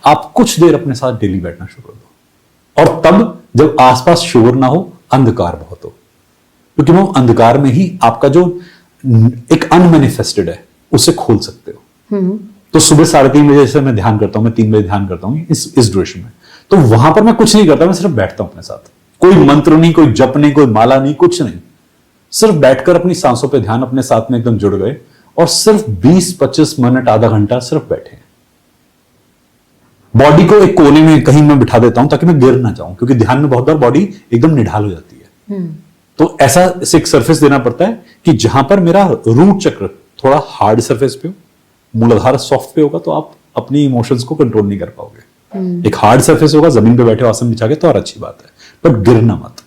आप कुछ देर अपने साथ डेली बैठना शुरू कर दो, और तब जब आसपास शोर ना हो, अंधकार बहुत हो, क्योंकि वो अंधकार में ही आपका जो एक अनमैनिफेस्टेड है उसे खोल सकते हो। तो सुबह 3:30 बजे से मैं ध्यान करता हूं, मैं 3 बजे ध्यान करता हूं इस ड्यूरेशन में। तो वहां पर मैं कुछ नहीं करता, मैं सिर्फ बैठता हूं अपने साथ, कोई मंत्र नहीं, कोई जप नहीं, कोई माला नहीं, कुछ नहीं, सिर्फ बैठकर अपनी सांसों पे ध्यान, अपने साथ में एकदम जुड़ गए, और सिर्फ 20-25 मिनट, आधा घंटा सिर्फ बैठे। बॉडी को एक कोने में कहीं मैं बिठा देता हूं ताकि मैं गिर ना जाऊं, क्योंकि ध्यान में बहुत बार बॉडी एकदम निढाल हो जाती है। तो ऐसा एक सरफेस देना पड़ता है कि जहां पर मेरा रूट चक्र थोड़ा हार्ड सरफेस पे हो, मूलाधार सॉफ्ट पे होगा, तो आप अपनी इमोशंस को कंट्रोल नहीं कर पाओगे। एक हार्ड सरफेस होगा, जमीन पे बैठे हो आसन बिछा के, तो और अच्छी बात है, पर गिरना मत।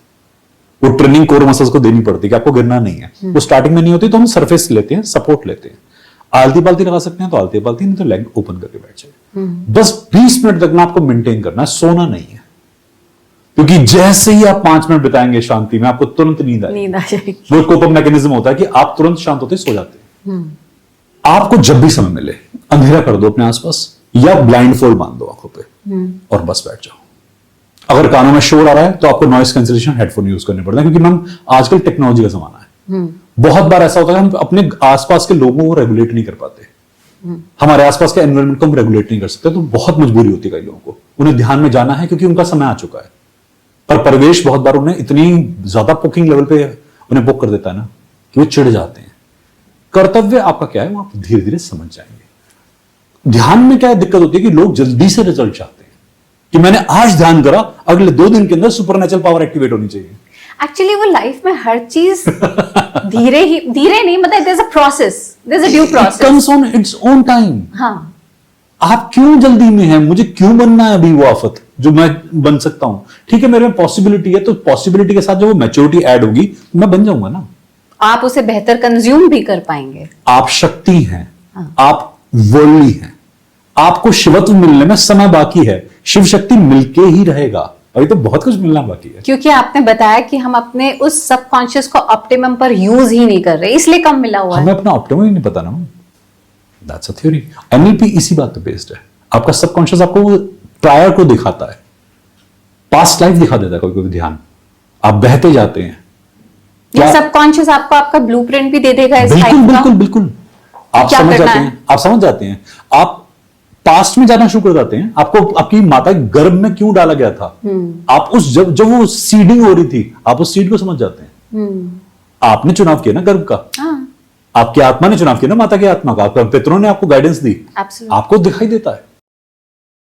वो ट्रेनिंग कोर मसल्स को देनी पड़ती है कि आपको गिरना नहीं है। वो स्टार्टिंग में नहीं होती, तो हम सरफेस लेते हैं, सपोर्ट लेते हैं। आलती पालती लगा सकते हैं तो आलती पालती, नहीं तो लेग ओपन करके बैठ जाए। बस 20 मिनट तक ना आपको मेंटेन करना है, सोना नहीं है, क्योंकि जैसे ही आप 5 मिनट बिताएंगे शांति में, आपको तुरंत नींद आएगी। वो कोप अप मैकेनिज्म होता है कि आप तुरंत शांत होते सो जाते हैं। आपको जब भी समय मिले अंधेरा कर दो अपने आसपास, या ब्लाइंड फोल्ड बांध दो आंखों पे, और बस बैठ जाओ। अगर कानों में शोर आ रहा है तो आपको नॉइस कैंसिलेशन हेडफोन यूज करने पड़ते हैं, क्योंकि मैम आजकल टेक्नोलॉजी का जमाना है। बहुत बार ऐसा होता है हम अपने आसपास के लोगों को रेगुलेट नहीं कर पाते, हमारे आसपास के एनवायरनमेंट को हम रेगुलेट नहीं कर सकते, तो बहुत मजबूरी होती है कई लोगों को, उन्हें ध्यान में जाना है क्योंकि उनका समय आ चुका है, पर परिवेश बहुत बार उन्हें इतनी ज्यादा पोकिंग लेवल पे उन्हें पोक कर देता है ना कि वो चिढ़ जाते हैं। कर्तव्य आपका क्या है वो आप धीरे धीरे समझ जाएंगे। ध्यान में क्या दिक्कत होती है कि लोग जल्दी से रिजल्ट चाहते हैं कि मैंने आज ध्यान करा, अगले 2 दिन के अंदर सुपरनेचुरल पावर एक्टिवेट होनी चाहिए। एक्चुअली वो लाइफ में हर चीज धीरे नहीं, मतलब there is a process, there is a due process, it comes on its own time. हाँ, आप क्यों जल्दी में हैं? मुझे क्यों बनना है अभी वो आफत जो मैं बन सकता हूं? ठीक है, मेरे में पॉसिबिलिटी है, तो पॉसिबिलिटी के साथ जो वो मैच्योरिटी ऐड होगी मैं बन जाऊंगा ना। आप उसे बेहतर कंज्यूम भी कर पाएंगे। आप शक्ति हैं, आप वर्ली हैं, आपको शिवत्व मिलने में समय बाकी है, शिव शक्ति मिलके ही रहेगा, अभी तो बहुत कुछ मिलना बाकी है। क्योंकि आपने बताया कि हम अपने उस सबकॉन्शियस को ऑप्टिमम पर यूज ही नहीं कर रहे, इसलिए कम मिला हुआ है। हमें अपना ऑप्टिमम ही नहीं पता ना। That's a theory. एनएलपी इसी बात पे बेस्ड है। आपका सबकॉन्शियस आपको प्रायर को दिखाता है, पास्ट लाइफ दिखा देता है कोई ध्यान, आप बहते जाते हैं। क्या सबकॉन्शियस आपको आपका ब्लूप्रिंट भी दे देगा इस लाइफ का? बिल्कुल बिल्कुल। आप समझ जाते हैं, आप समझ जाते हैं, आप पास्ट में जाना शुरू कर जाते हैं। आपको आपकी माता के गर्भ में क्यों डाला गया था, आप उस जब वो सीडिंग हो रही थी, आप उस सीड को समझ जाते हैं। आपने चुनाव किया ना गर्भ का, आपकी आत्मा ने चुनाव किया ना माता की आत्मा का, आपके पितरों ने आपको गाइडेंस दी, आपको दिखाई देता है।